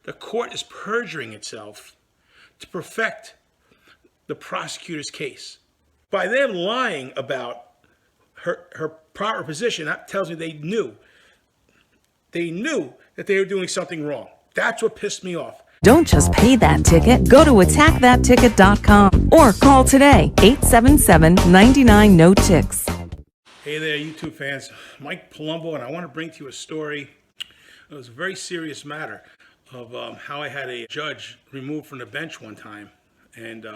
The court is perjuring itself to perfect the prosecutor's case. By them lying about her proper position, that tells me they knew that they were doing something wrong. That's what pissed me off. Don't just pay that ticket. Go to attackthatticket.com or call today, 877-99-NO-TICKS. Hey there, YouTube fans. Mike Palumbo, and I want to bring to you a story. It was a very serious matter of how I had a judge removed from the bench one time. And,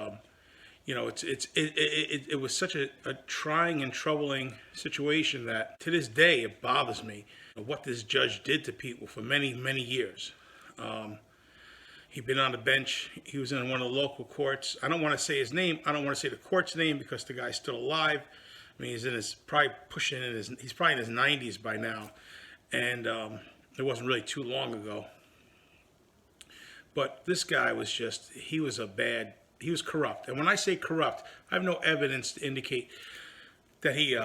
it was such a trying and troubling situation that to this day it bothers me what this judge did to people for many, many years. He'd been on the bench. He was in one of the local courts. I don't want to say his name. I don't want to say the court's name because the guy's still alive. I mean, he's probably in his 90s by now. And it wasn't really too long ago. But this guy was he was corrupt. And when I say corrupt, I have no evidence to indicate that he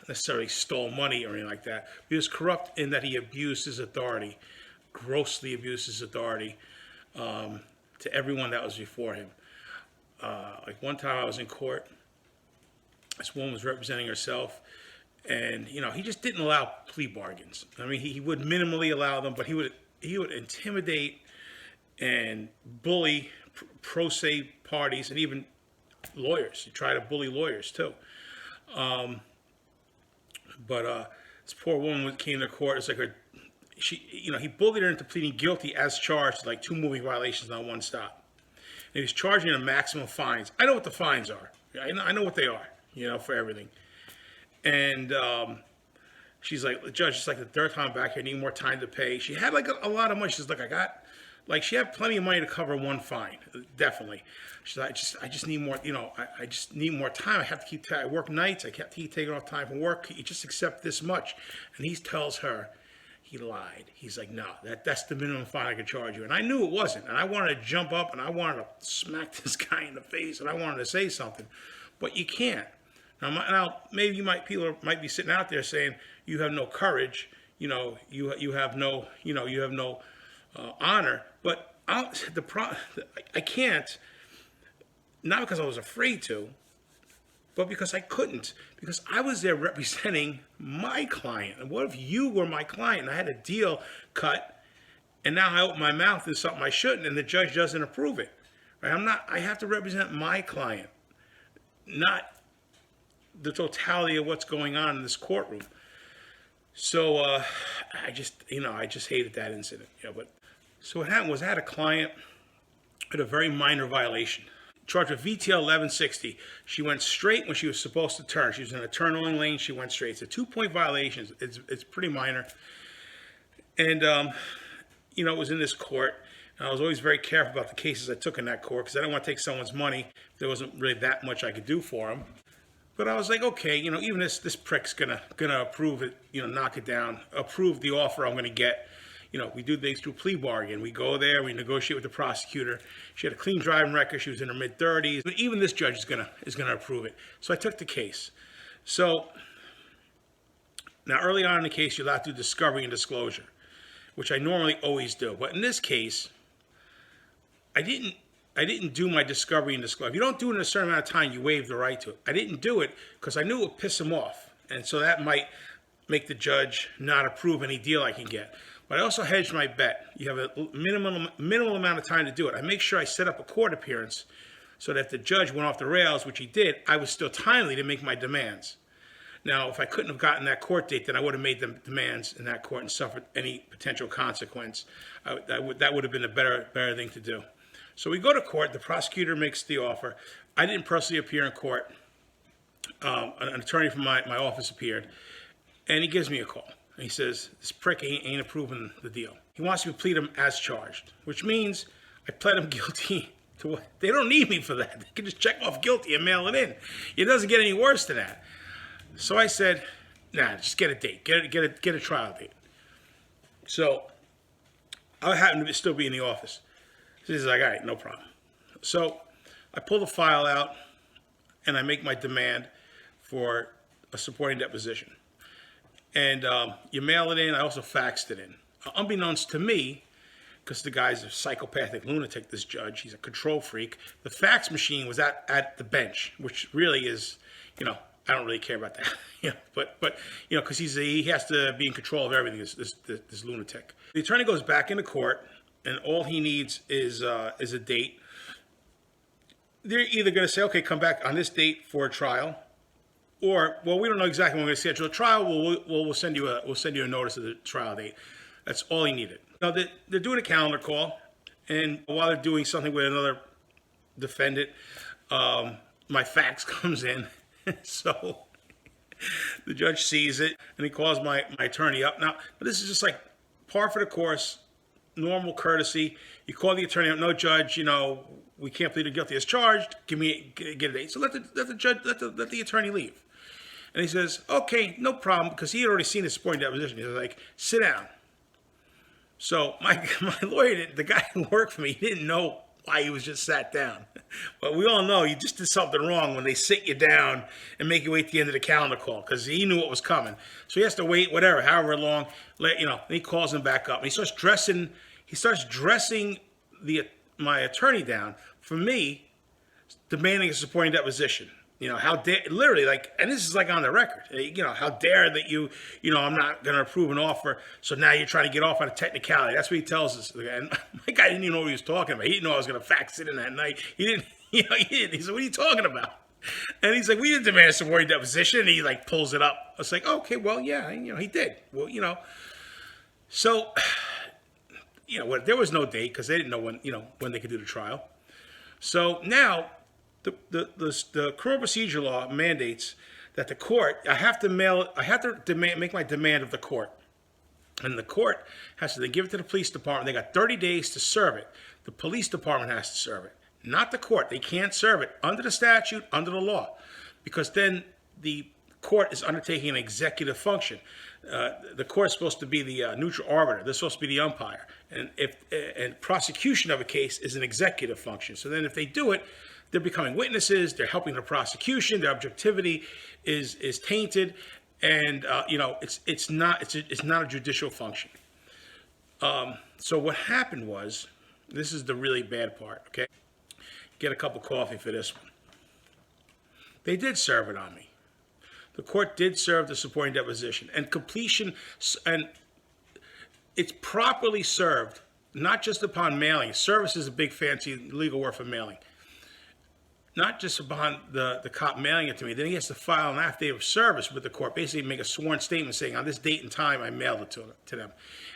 necessarily stole money or anything like that. He was corrupt in that he abused his authority, grossly abused his authority to everyone that was before him. Like one time I was in court, this woman was representing herself, and he just didn't allow plea bargains. I mean, he would minimally allow them, but he would intimidate and bully pro se parties and even lawyers. He tried to bully lawyers too. But this poor woman came to court. It's like he bullied her into pleading guilty as charged, like 2 moving violations on one stop. And he was charging her maximum fines. I know what the fines are. I know what they are, for everything. And she's like, the judge, it's like the third time back here, I need more time to pay. She had like a lot of money. She's like, she had plenty of money to cover one fine, definitely. She's like, I just need more, I just need more time. I work nights. I have to keep taking off time from work. You just accept this much. And he tells her, he lied. He's like, no, that's the minimum fine I can charge you. And I knew it wasn't. And I wanted to jump up and I wanted to smack this guy in the face and I wanted to say something. But you can't. Now maybe people might be sitting out there saying, you have no courage. You have no honor. But I can't, not because I was afraid to, but because I couldn't, because I was there representing my client. And what if you were my client and I had a deal cut and now I open my mouth and something I shouldn't and the judge doesn't approve it, right? I have to represent my client, not the totality of what's going on in this courtroom. So I just hated that incident. So what happened was I had a client with a very minor violation. Charged with VTL 1160. She went straight when she was supposed to turn. She was in a turn-only lane. She went straight. It's a 2-point violation. It's pretty minor. And, it was in this court. And I was always very careful about the cases I took in that court because I didn't want to take someone's money. There wasn't really that much I could do for them. But I was like, okay, even this prick's gonna approve it, knock it down, approve the offer I'm gonna get. We do things through plea bargain. We go there, we negotiate with the prosecutor. She had a clean driving record. She was in her mid-30s. But even this judge is gonna approve it. So I took the case. So now early on in the case, you're allowed to do discovery and disclosure, which I normally always do. But in this case, I didn't do my discovery and disclosure. If you don't do it in a certain amount of time, you waive the right to it. I didn't do it because I knew it would piss him off. And so that might make the judge not approve any deal I can get. But I also hedged my bet. You have a minimal amount of time to do it. I make sure I set up a court appearance so that if the judge went off the rails, which he did, I was still timely to make my demands. Now, if I couldn't have gotten that court date, then I would have made the demands in that court and suffered any potential consequence. That would have been a better thing to do. So we go to court. The prosecutor makes the offer. I didn't personally appear in court. An attorney from my office appeared, and he gives me a call. And he says, this prick ain't approving the deal. He wants me to plead him as charged, which means I pled him guilty to what? They don't need me for that. They can just check off guilty and mail it in. It doesn't get any worse than that. So I said, nah, just get a date. Get a trial date. So I happened to still be in the office. So he's like, all right, no problem. So I pull the file out and I make my demand for a supporting deposition. And you mail it in. I also faxed it in. Unbeknownst to me, because the guy's a psychopathic lunatic, this judge. He's a control freak. The fax machine was at the bench, which really is, I don't really care about that. But because he has to be in control of everything, this lunatic. The attorney goes back into court, and all he needs is a date. They're either going to say, okay, come back on this date for a trial, or, well, we don't know exactly when we're going to schedule a trial. We'll send you a notice of the trial date. That's all he needed. Now, they're doing a calendar call, and while they're doing something with another defendant, my fax comes in. So the judge sees it, and he calls my attorney up. Now, this is just like par for the course, normal courtesy. You call the attorney up, no, judge, we can't plead guilty as charged. Get a date. So let the attorney leave. And he says, okay, no problem, because he had already seen his supporting deposition. He was like, sit down. So my lawyer, the guy who worked for me, he didn't know why he was just sat down. But we all know you just did something wrong when they sit you down and make you wait at the end of the calendar call, because he knew what was coming. So he has to wait, however long. Then he calls him back up, and he starts dressing my attorney down for me, demanding a supporting deposition. How dare, literally, and this is on the record, how dare that I'm not going to approve an offer, so now you're trying to get off on a technicality. That's what he tells us. And my guy didn't even know what he was talking about. He didn't know I was going to fax it in that night. He didn't. He said, what are you talking about? And he's like, we didn't demand a supporting deposition. And he pulls it up. I was like, okay, well, yeah, he did. Well, so, there was no date because they didn't know when they could do the trial. So now, the criminal procedure law mandates that the court, I have to make my demand of the court. And the court has to then give it to the police department. They got 30 days to serve it. The police department has to serve it, not the court. They can't serve it under the statute, under the law, because then the court is undertaking an executive function. The court is supposed to be the neutral arbiter. They're supposed to be the umpire. And prosecution of a case is an executive function. So then if they do it, they're becoming witnesses. They're helping the prosecution. Their objectivity is tainted, and it's not a judicial function. So what happened was, this is the really bad part. Okay, get a cup of coffee for this one. They did serve it on me. The court did serve the supporting deposition and completion, and it's properly served, not just upon mailing. Service is a big fancy legal word for mailing. Not just upon the cop mailing it to me, then he has to file an affidavit of service with the court, basically make a sworn statement saying, on this date and time, I mailed it to them.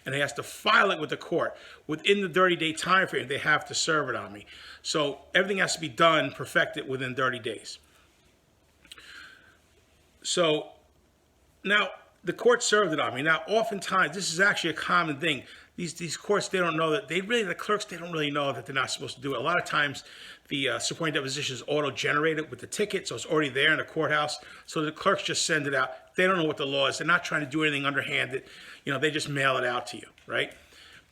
And he has to file it with the court. Within the 30-day time frame, they have to serve it on me. So everything has to be done, perfected within 30 days. So now the court served it on me. Now, oftentimes, this is actually a common thing. These courts, they don't know that the clerks, they don't really know that they're not supposed to do it. A lot of times the supporting deposition is auto-generated with the ticket, so it's already there in the courthouse. So the clerks just send it out. They don't know what the law is. They're not trying to do anything underhanded. They just mail it out to you, right?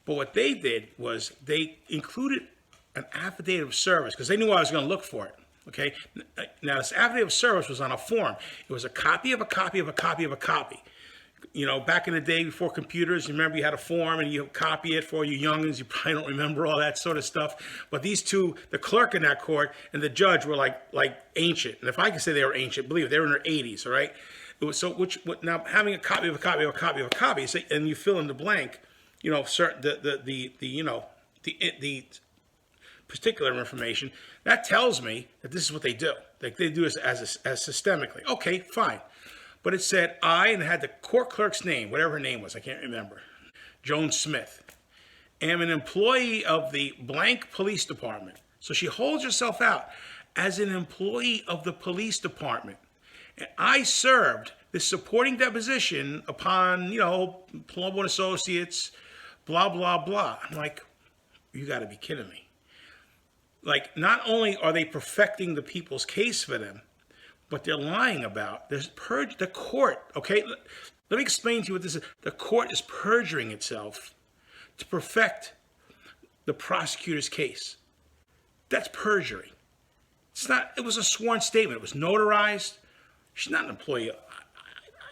But what they did was they included an affidavit of service because they knew I was going to look for it. Okay. Now, this affidavit of service was on a form. It was a copy of a copy of a copy of a copy. Back in the day before computers, you remember you had a form and you copy it for you youngins. You probably don't remember all that sort of stuff. But these two, the clerk in that court and the judge, were like ancient. And if I can say they were ancient, believe it, they were in their 80s. All right. It was so now having a copy of a copy of a copy of a copy, and you fill in the blank. Certain the particular information that tells me that this is what they do. Like they do this as systemically. Okay, fine. But it said and it had the court clerk's name, whatever her name was, I can't remember, Joan Smith, am an employee of the blank police department. So she holds herself out as an employee of the police department. And I served this supporting deposition upon, Palumbo and Associates, blah, blah, blah. I'm like, you got to be kidding me. Not only are they perfecting the people's case for them, but they're lying about. The court, okay? Let me explain to you what this is. The court is perjuring itself to perfect the prosecutor's case. That's perjury. It was a sworn statement. It was notarized. She's not an employee.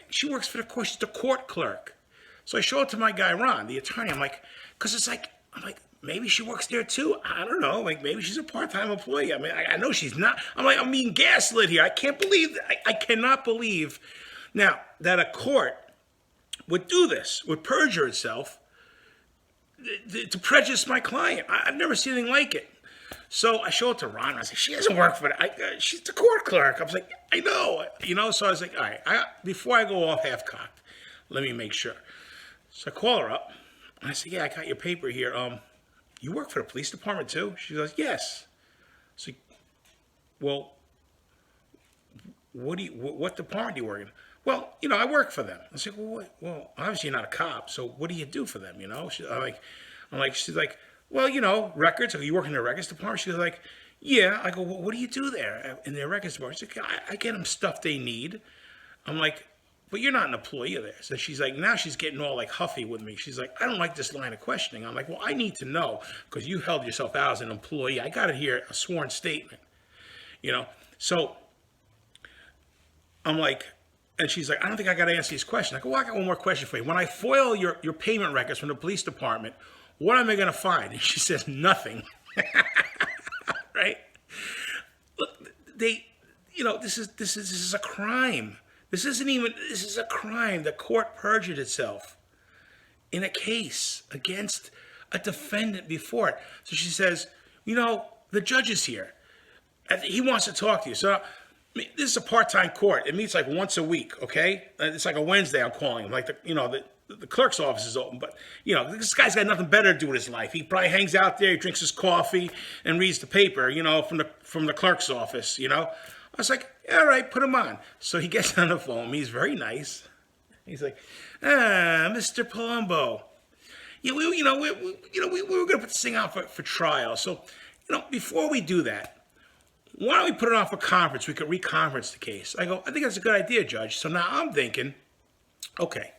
She works for the court. She's the court clerk. So I show it to my guy, Ron, the attorney. I'm like, maybe she works there too. I don't know. Like, maybe she's a part-time employee. I mean, I know she's not. I'm like, I'm being gaslit here. I can't believe, I cannot believe now that a court would do this, would perjure itself to prejudice my client. I've never seen anything like it. So I show it to Ron. I said, she doesn't work for that. She's the court clerk. I was like, I know. So I was like, all right, before I go off half-cocked, let me make sure. So I call her up. And I said, yeah, I got your paper here. You work for the police department too? She goes, yes. So, well, what department do you work in? Well, I work for them. I said, well, obviously you're not a cop, so what do you do for them, she's like, well, records. Are you work in the records department? She's like, yeah. I go, well, what do you do there in their records department? She's like, I get them stuff they need. I'm like, but you're not an employee of theirs. So she's like, now she's getting all like huffy with me. She's like, I don't like this line of questioning. I'm like, well, I need to know because you held yourself out as an employee. I got to hear a sworn statement, So I'm like, and she's like, I don't think I got to answer these questions. I go, well, I got one more question for you. When I foil your payment records from the police department, what am I going to find? And she says, nothing. Right? Look, this is a crime. This is a crime. The court perjured itself in a case against a defendant before it. So she says, the judge is here. He wants to talk to you. So this is a part-time court. It meets like once a week, okay? It's like a Wednesday I'm calling him. Like, the clerk's office is open. But, this guy's got nothing better to do with his life. He probably hangs out there, he drinks his coffee, and reads the paper, from the clerk's office, I was like, all right, put him on. So he gets on the phone. He's very nice. He's like, Mr. Palumbo. Yeah, we were going to put this thing out for trial. So, before we do that, why don't we put it on for conference? We could reconference the case. I go, I think that's a good idea, Judge. So now I'm thinking, okay,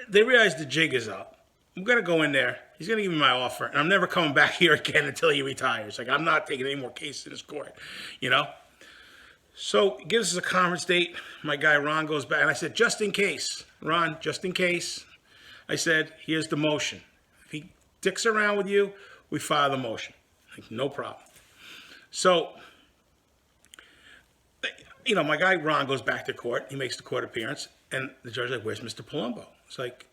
they realize the jig is up. I'm going to go in there. He's going to give me my offer, and I'm never coming back here again until he retires. Like, I'm not taking any more cases in this court, So he gives us a conference date. My guy, Ron, goes back, and I said, just in case, Ron, just in case. I said, here's the motion. If he dicks around with you, we file the motion. Like, no problem. So, my guy, Ron, goes back to court. He makes the court appearance, and the judge is like, where's Mr. Palumbo? It's like,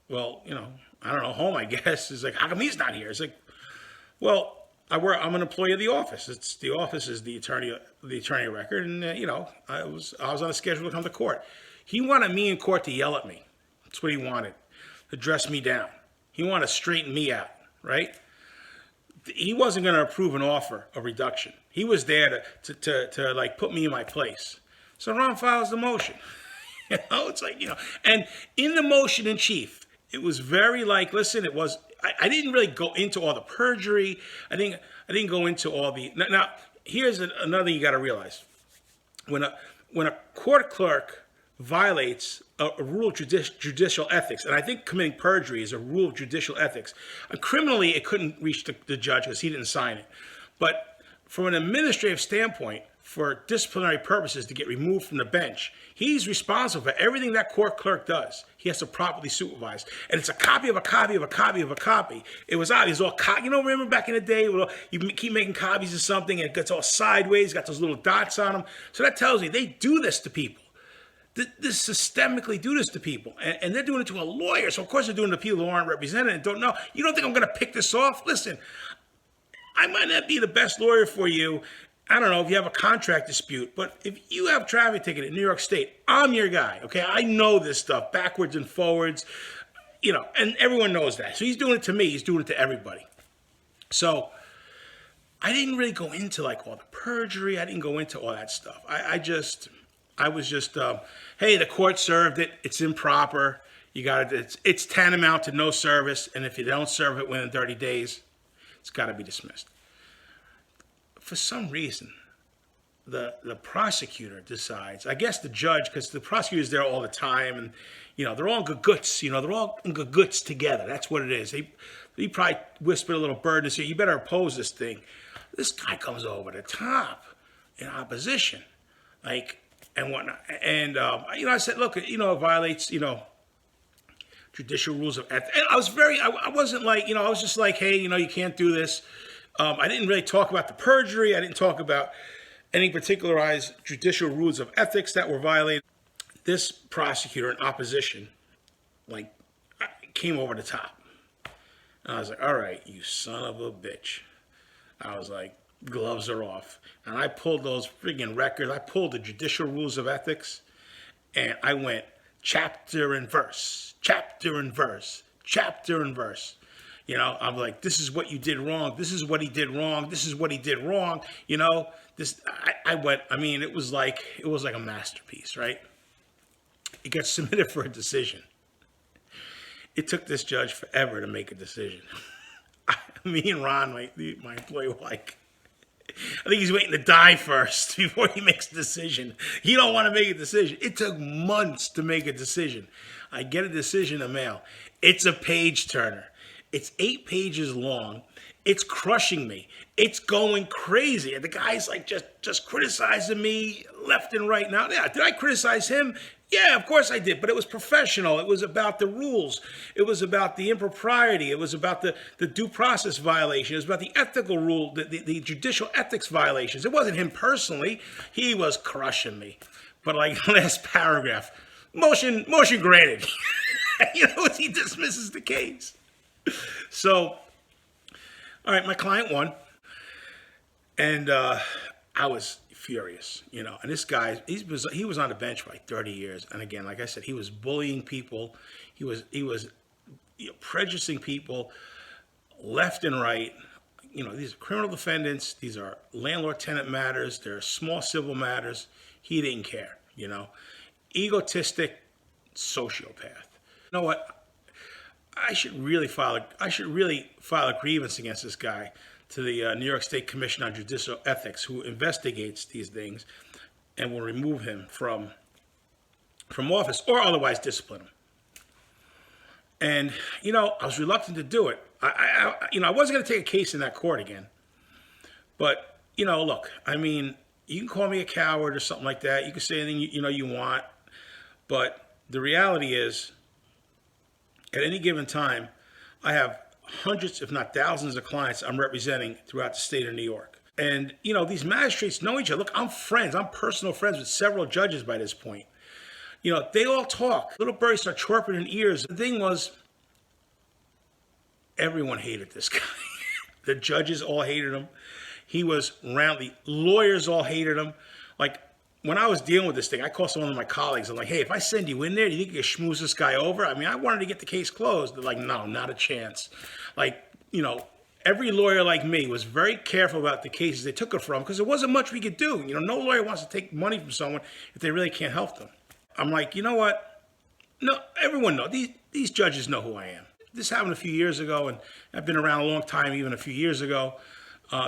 well, I don't know, home, I guess. It's like, how come he's not here? It's like, well, I'm an employee of the office. The office is the attorney record, and I was on a schedule to come to court. He wanted me in court to yell at me. That's what he wanted, to dress me down. He wanted to straighten me out, right? He wasn't going to approve an offer of reduction. He was there to like put me in my place. So Ron files the motion. It's like, and in the motion in chief, it was very like, listen, it was, I didn't really go into all the perjury. I didn't go into all the, now here's another thing you got to realize. When a court clerk violates a rule of judicial ethics, and I think committing perjury is a rule of judicial ethics. Criminally, it couldn't reach the judge because he didn't sign it. But from an administrative standpoint, for disciplinary purposes to get removed from the bench, he's responsible for everything that court clerk does. He has to properly supervise. And it's a copy of a copy of a copy of a copy. It was out. It's all, remember back in the day, you keep making copies of something and it gets all sideways, got those little dots on them. So that tells me they do this to people. This systemically do this to people. And they're doing it to a lawyer. So, of course, they're doing it to people who aren't represented and don't know. You don't think I'm going to pick this off? Listen, I might not be the best lawyer for you. I don't know if you have a contract dispute, but if you have a traffic ticket in New York State, I'm your guy, okay? I know this stuff backwards and forwards, and everyone knows that. So he's doing it to me. He's doing it to everybody. So I didn't really go into like all the perjury. I didn't go into all that stuff. I was just, hey, the court served it. It's improper. It's tantamount to no service. And if you don't serve it within 30 days, it's got to be dismissed. For some reason, the prosecutor decides, I guess the judge, because the prosecutor's there all the time, and, they're all in goods, they're all in goods together. That's what it is. He probably whispered a little bird and said, you better oppose this thing. This guy comes over the top in opposition, and whatnot. And, I said, look, it violates, judicial rules of ethics. And I was I wasn't like, I was just like, hey, you can't do this. I didn't really talk about the perjury. I didn't talk about any particularized judicial rules of ethics that were violated. This prosecutor in opposition, like, came over the top. And I was like, all right, you son of a bitch. I was like, gloves are off. And I pulled those friggin' records. I pulled the judicial rules of ethics, and I went chapter and verse, chapter and verse, chapter and verse. I'm like, this is what you did wrong. This is what he did wrong. This is what he did wrong. I went, it was like a masterpiece, right? It got submitted for a decision. It took this judge forever to make a decision. Me and Ron, my employee, were like, I think he's waiting to die first before he makes a decision. He don't want to make a decision. It took months to make a decision. I get a decision in the mail. It's a page turner. It's 8 pages long. It's crushing me. It's going crazy. And the guy's like just criticizing me left and right. Now, yeah, did I criticize him? Yeah, of course I did, but it was professional. It was about the rules. It was about the impropriety. It was about the due process violation. It was about the ethical rule, the judicial ethics violations. It wasn't him personally. He was crushing me. But like last paragraph, motion granted. He dismisses the case. So, all right, my client won, and I was furious, And this guy, he was on the bench for like 30 years, and again, like I said, he was bullying people, he was prejudicing people left and right. These are criminal defendants, these are landlord-tenant matters, they're small civil matters. He didn't care, egotistic sociopath. You know what? I should really file a grievance against this guy to the New York State Commission on Judicial Ethics, who investigates these things, and will remove him from office or otherwise discipline him. And I was reluctant to do it. I wasn't going to take a case in that court again. But look, you can call me a coward or something like that. You can say anything you want, but the reality is, at any given time, I have hundreds, if not thousands, of clients I'm representing throughout the state of New York. And, these magistrates know each other. Look, I'm personal friends with several judges by this point. They all talk. Little birds start chirping in ears. The thing was, everyone hated this guy. The judges all hated him. He was roundly. Lawyers all hated him. Like, when I was dealing with this thing, I called some of my colleagues. I'm like, hey, if I send you in there, do you think you can schmooze this guy over? I wanted to get the case closed. They're like, no, not a chance. Like, every lawyer like me was very careful about the cases they took it from, because there wasn't much we could do. No lawyer wants to take money from someone if they really can't help them. I'm like, you know what? No, everyone knows. These judges know who I am. This happened a few years ago, and I've been around a long time, even a few years ago.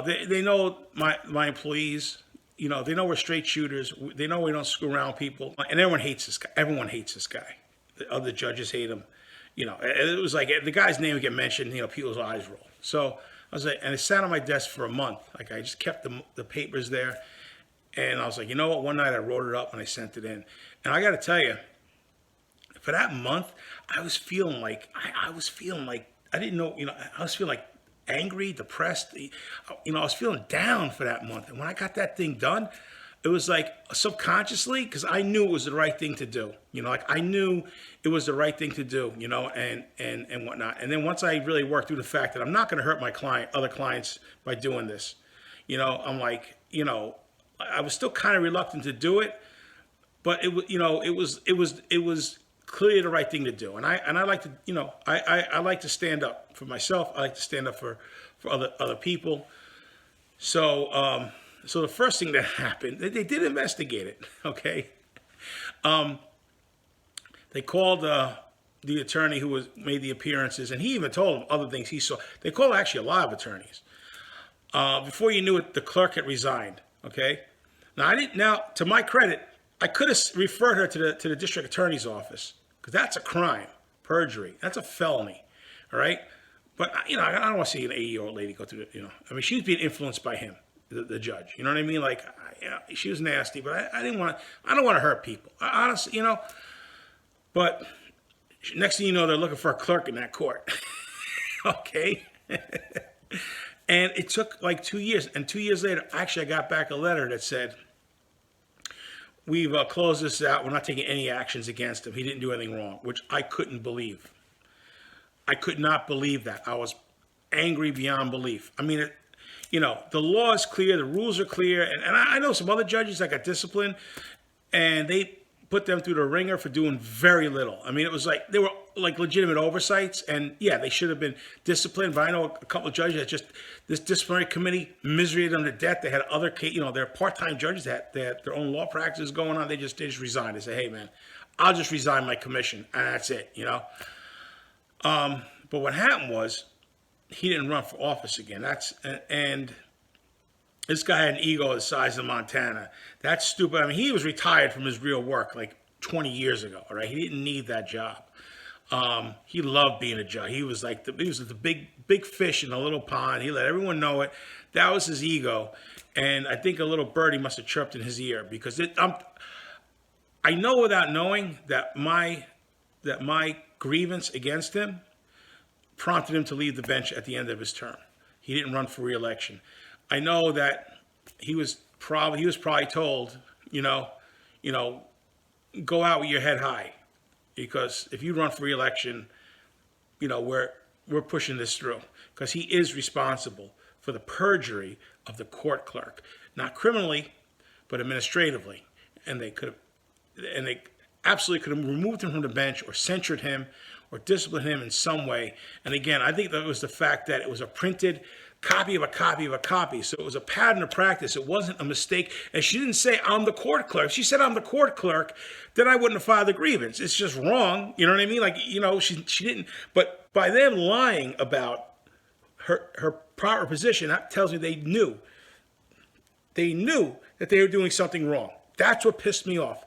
They know my employees. They know we're straight shooters. They know we don't screw around people. And everyone hates this guy. Everyone hates this guy. The other judges hate him. It was like the guy's name would get mentioned, people's eyes roll. So I was like, and it sat on my desk for a month. Like, I just kept the papers there. And I was like, you know what? One night I wrote it up and I sent it in. And I got to tell you, for that month, I was feeling like, I was feeling like, I didn't know, I was feeling like angry, depressed. I was feeling down for that month. And when I got that thing done, it was like subconsciously, because I knew it was the right thing to do. I knew it was the right thing to do, and whatnot. And then once I really worked through the fact that I'm not going to hurt my other clients by doing this, I'm like, I was still kind of reluctant to do it, but it was clearly the right thing to do. And I like to, I like to stand up for myself. I like to stand up for other people. So the first thing that happened, they did investigate it. Okay. They called the attorney who made the appearances, and he even told them other things he saw. They called actually a lot of attorneys. Before you knew it, the clerk had resigned. Okay. Now, to my credit, I could have referred her to the district attorney's office, because that's a crime, perjury. That's a felony, all right? But, I don't want to see an 80-year-old lady go through it, she was being influenced by him, the judge. You know what I mean? Like, she was nasty, but I don't want to hurt people. Honestly, but Next thing you know, they're looking for a clerk in that court. Okay. And it took like 2 years. And 2 years later, actually, I got back a letter that said, we've closed this out. We're not taking any actions against him. He didn't do anything wrong, which I couldn't believe. I could not believe that. I was angry beyond belief. I mean, the law is clear. The rules are clear. And I know some other judges that got disciplined, and they put them through the ringer for doing very little. I mean, it was like they were like legitimate oversights, and yeah, they should have been disciplined. But I know a couple of judges that just this disciplinary committee miserated them to death. They had other, they're part-time judges that had their own law practices going on. They just resigned. They say, hey man, I'll just resign my commission, and that's it. But what happened was he didn't run for office again. And this guy had an ego the size of Montana. That's stupid. I mean, he was retired from his real work like 20 years ago, right? He didn't need that job. He loved being a judge. He was like the big fish in a little pond. He let everyone know it. That was his ego. And I think a little birdie must have chirped in his ear because I know without knowing that my grievance against him prompted him to leave the bench at the end of his term. He didn't run for re-election. I know that he was probably told, go out with your head high, because if you run for re-election, we're pushing this through, because he is responsible for the perjury of the court clerk, not criminally, but administratively, and they absolutely could have removed him from the bench or censured him or disciplined him in some way. And again, I think that was the fact that it was a printed copy of a copy of a copy. So it was a pattern of practice. It wasn't a mistake. And she didn't say, I'm the court clerk. If she said, I'm the court clerk, then I wouldn't have filed the grievance. It's just wrong. You know what I mean? Like, she didn't. But by them lying about her proper position, that tells me they knew. They knew that they were doing something wrong. That's what pissed me off.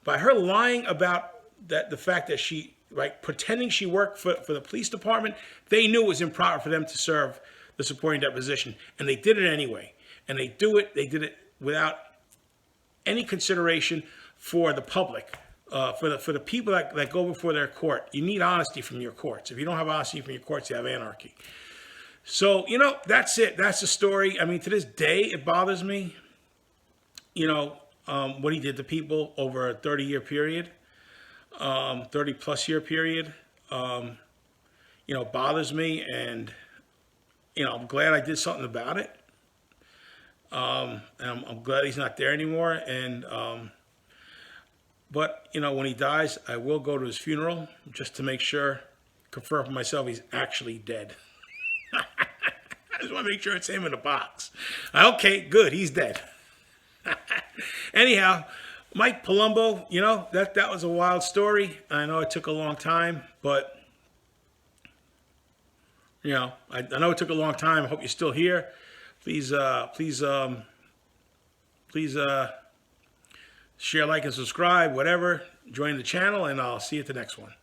By her lying about the fact that she, pretending she worked for the police department, they knew it was improper for them to serve the supporting deposition, and they did it anyway. And they did it without any consideration for the public, for the people that go before their court. You need honesty from your courts. If you don't have honesty from your courts, you have anarchy. So, that's it. That's the story. I mean, to this day, it bothers me, what he did to people over a 30-year period, 30-plus year period, bothers me. And, I'm glad I did something about it. And I'm glad he's not there anymore. And, but, when he dies, I will go to his funeral just to make sure, confirm for myself he's actually dead. I just want to make sure it's him in the box. Okay, good. He's dead. Anyhow, Mike Palumbo, that was a wild story. I know it took a long time, but I know it took a long time. I hope you're still here. Please share, like, and subscribe, whatever. Join the channel, and I'll see you at the next one.